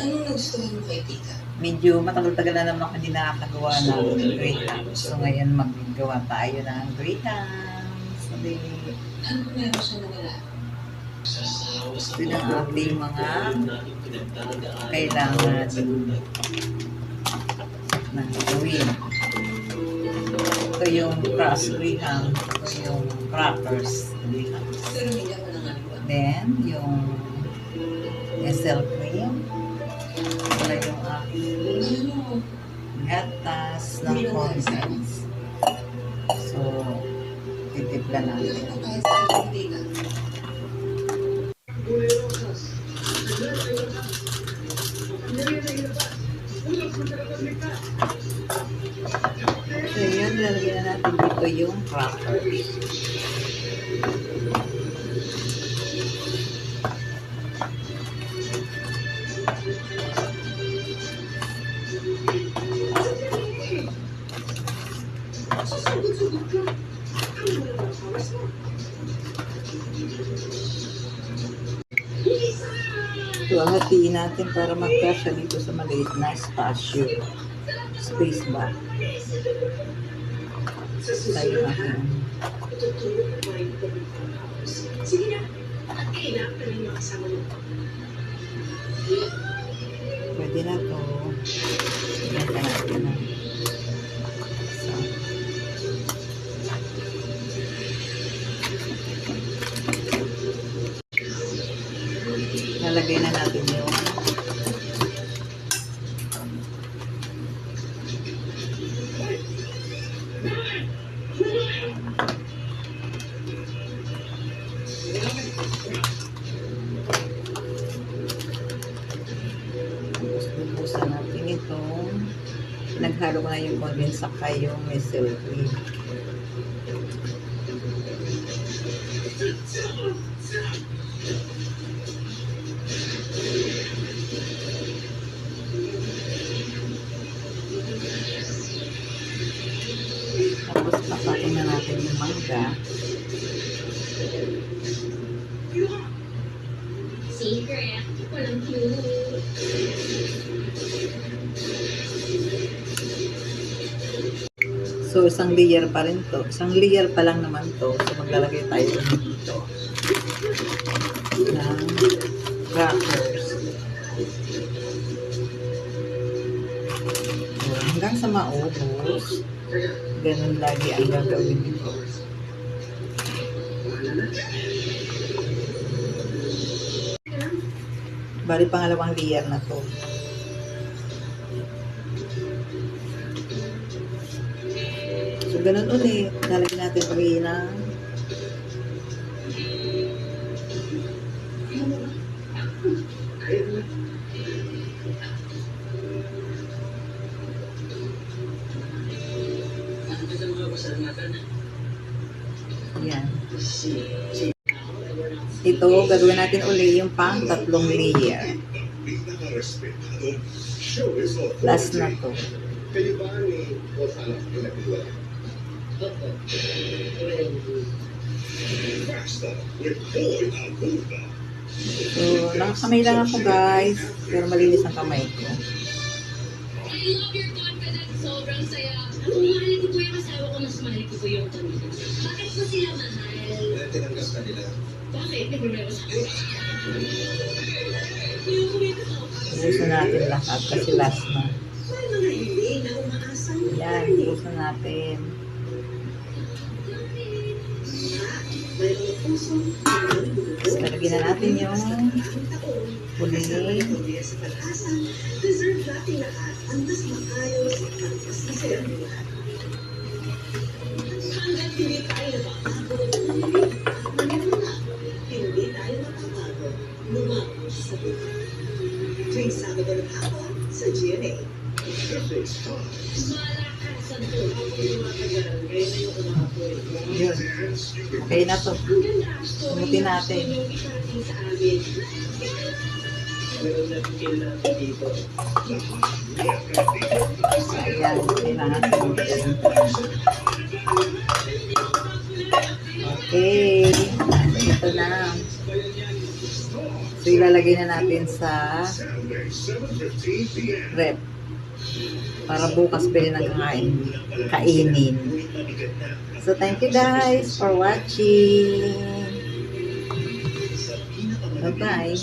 Anong nagustuhan mo kay tita? Medyo matagal-tagal na naman ako hindi nakakagawa ng grahams. So ngayon maggawa tayo ng grahams. Sabi, Ano meron siya nawala? ito na ang ating mga kailangan na gawin. Ito yung crust graham. Ito yung crackers grahams. Pero hindi ako nangaliwa. Then, yung SL cream. Wala yung aking Ano? gatas ng condensed. So, titipla natin. Ano kaya sa kay tita? So, yun, lalagyan na natin dito yung crackers. So, hatiin natin para magkasya dito sa maliit na espasyo. Space ba? Tayo natin. Sige na, at kailangan ka rin makasama mo. Pwede na to. Yan ka natin na. So, lalagay na natin yung bubusan natin itong naghalo ko na yung condensed saka yung missile cream. Tapos papakin na natin yung mangga. Secret, walang clue. So, isang layer pa rin to. Isang layer pa lang naman to. So, maglalagay tayo dito ng crackers. So, hanggang sa maubos, ganun lagi ang gagawin nito. Bali, pangalawang layer na to. So, ganun ulit. Lalagyan natin ulit ng yan. Ito, gagawin natin ulit yung pang tatlong layer. Last na to. So, nakakamay lang ako guys. Pero malinis ang kamay ko. I love your confidence. Sobrang saya. Ako, mahal ko po yung asawa ko. Mas mahal ko po yung kanila. Bakit po sila mahal? Tinanggas ka nila. Bakit? May problema sa akin. Yung kumita ko. Ubusan natin lahat kasi last na. May mga hindi na umaasang Yan, ubusan natin. may mga puso. So, lagyan na natin yung huli. Sa pag-asa, deserve natin lahat ang mas maayos at mas masaya ng lahat. Hanggat hindi tayo napapagod, hindi tayo napapagod, lumapos sa buhay. Tuwing Sabado ng hapon sa GMA. Malakas ang tulog ko yung mga tagal, kaya na yung umahapoy. Yun. Okay na to. Ang ganda, story Umutin natin. yung itarating sa amin. Ayan, kailangan sumutin. Okay. Ito na. So, ilalagay na natin sa rep. Para bukas pwede nang kainin. So, thank you guys for watching. Bye-bye.